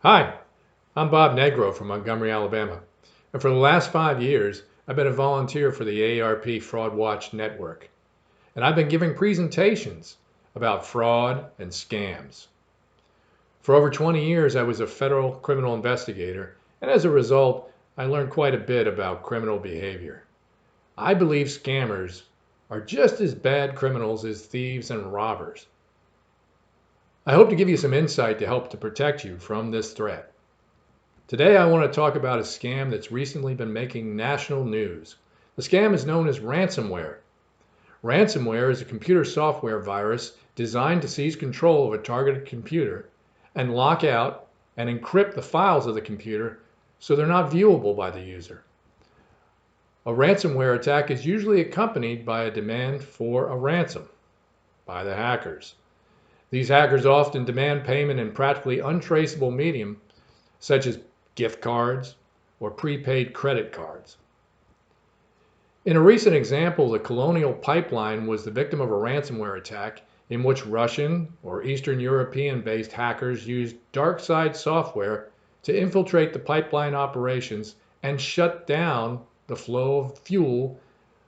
Hi, I'm Bob Negro from Montgomery, Alabama. And for the last 5 years, I've been a volunteer for the AARP Fraud Watch Network. And I've been giving presentations about fraud and scams. For over 20 years, I was a federal criminal investigator. And as a result, I learned quite a bit about criminal behavior. I believe scammers are just as bad criminals as thieves and robbers. I hope to give you some insight to help to protect you from this threat. Today I want to talk about a scam that's recently been making national news. The scam is known as ransomware. Ransomware is a computer software virus designed to seize control of a targeted computer and lock out and encrypt the files of the computer so they're not viewable by the user. A ransomware attack is usually accompanied by a demand for a ransom by the hackers. These hackers often demand payment in practically untraceable medium, such as gift cards or prepaid credit cards. In a recent example, the Colonial Pipeline was the victim of a ransomware attack in which Russian or Eastern European-based hackers used dark side software to infiltrate the pipeline operations and shut down the flow of fuel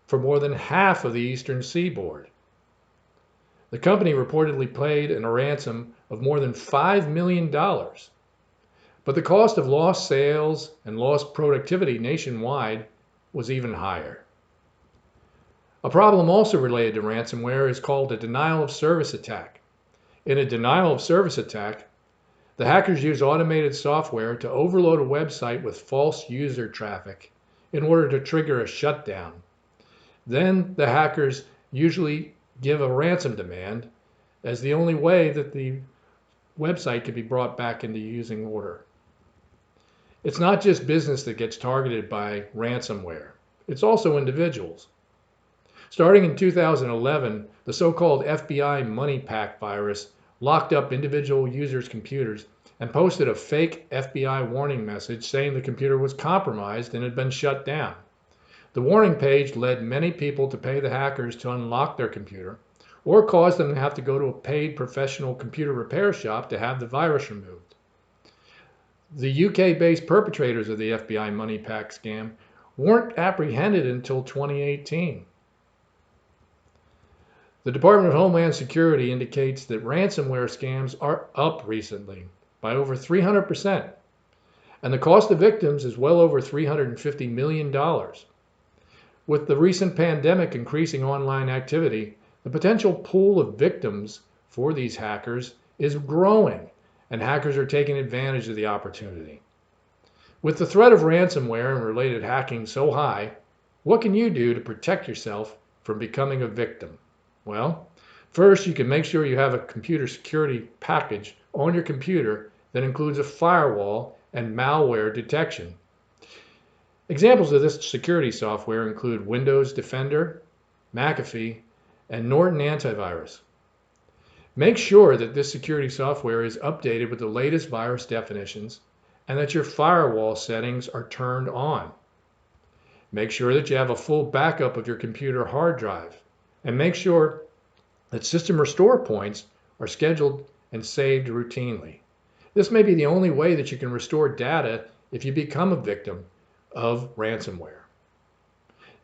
for more than half of the eastern seaboard. The company reportedly paid a ransom of more than $5 million. But the cost of lost sales and lost productivity nationwide was even higher. A problem also related to ransomware is called a denial of service attack. In a denial of service attack, the hackers use automated software to overload a website with false user traffic in order to trigger a shutdown. Then the hackers usually give a ransom demand as the only way that the website can be brought back into using order. It's not just business that gets targeted by ransomware. It's also individuals. Starting in 2011, the so-called FBI Money Pack virus locked up individual users' computers and posted a fake FBI warning message saying the computer was compromised and had been shut down. The warning page led many people to pay the hackers to unlock their computer or caused them to have to go to a paid professional computer repair shop to have the virus removed. The UK-based perpetrators of the FBI Money Pack scam weren't apprehended until 2018. The Department of Homeland Security indicates that ransomware scams are up recently by over 300%, and the cost of victims is well over $350 million. With the recent pandemic increasing online activity, the potential pool of victims for these hackers is growing, and hackers are taking advantage of the opportunity. With the threat of ransomware and related hacking so high, what can you do to protect yourself from becoming a victim? Well, first you can make sure you have a computer security package on your computer that includes a firewall and malware detection. Examples of this security software include Windows Defender, McAfee, and Norton Antivirus. Make sure that this security software is updated with the latest virus definitions and that your firewall settings are turned on. Make sure that you have a full backup of your computer hard drive, and make sure that system restore points are scheduled and saved routinely. This may be the only way that you can restore data if you become a victim of ransomware.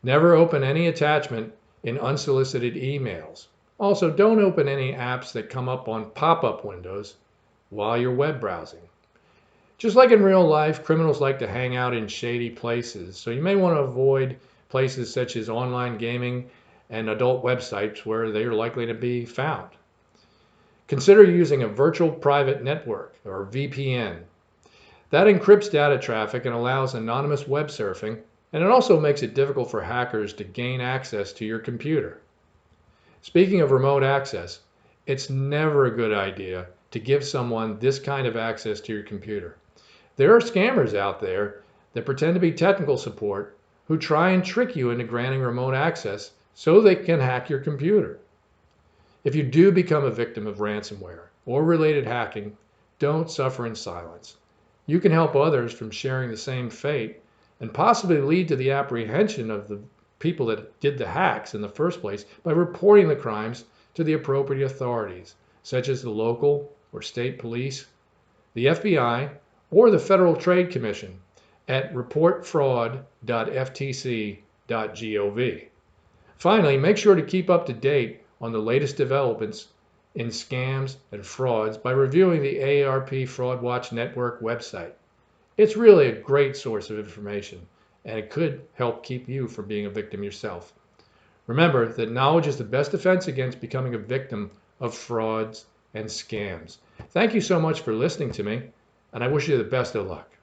Never open any attachment in unsolicited emails. Also, don't open any apps that come up on pop-up windows while you're web browsing. Just like in real life, criminals like to hang out in shady places, so you may want to avoid places such as online gaming and adult websites where they are likely to be found. Consider using a virtual private network, or VPN. That encrypts data traffic and allows anonymous web surfing, and it also makes it difficult for hackers to gain access to your computer. Speaking of remote access, it's never a good idea to give someone this kind of access to your computer. There are scammers out there that pretend to be technical support who try and trick you into granting remote access so they can hack your computer. If you do become a victim of ransomware or related hacking, don't suffer in silence. You can help others from sharing the same fate and possibly lead to the apprehension of the people that did the hacks in the first place by reporting the crimes to the appropriate authorities, such as the local or state police, the FBI, or the Federal Trade Commission at reportfraud.ftc.gov. Finally, make sure to keep up to date on the latest developments in scams and frauds by reviewing the AARP Fraud Watch Network website. It's really a great source of information, and it could help keep you from being a victim yourself. Remember that knowledge is the best defense against becoming a victim of frauds and scams. Thank you so much for listening to me, and I wish you the best of luck.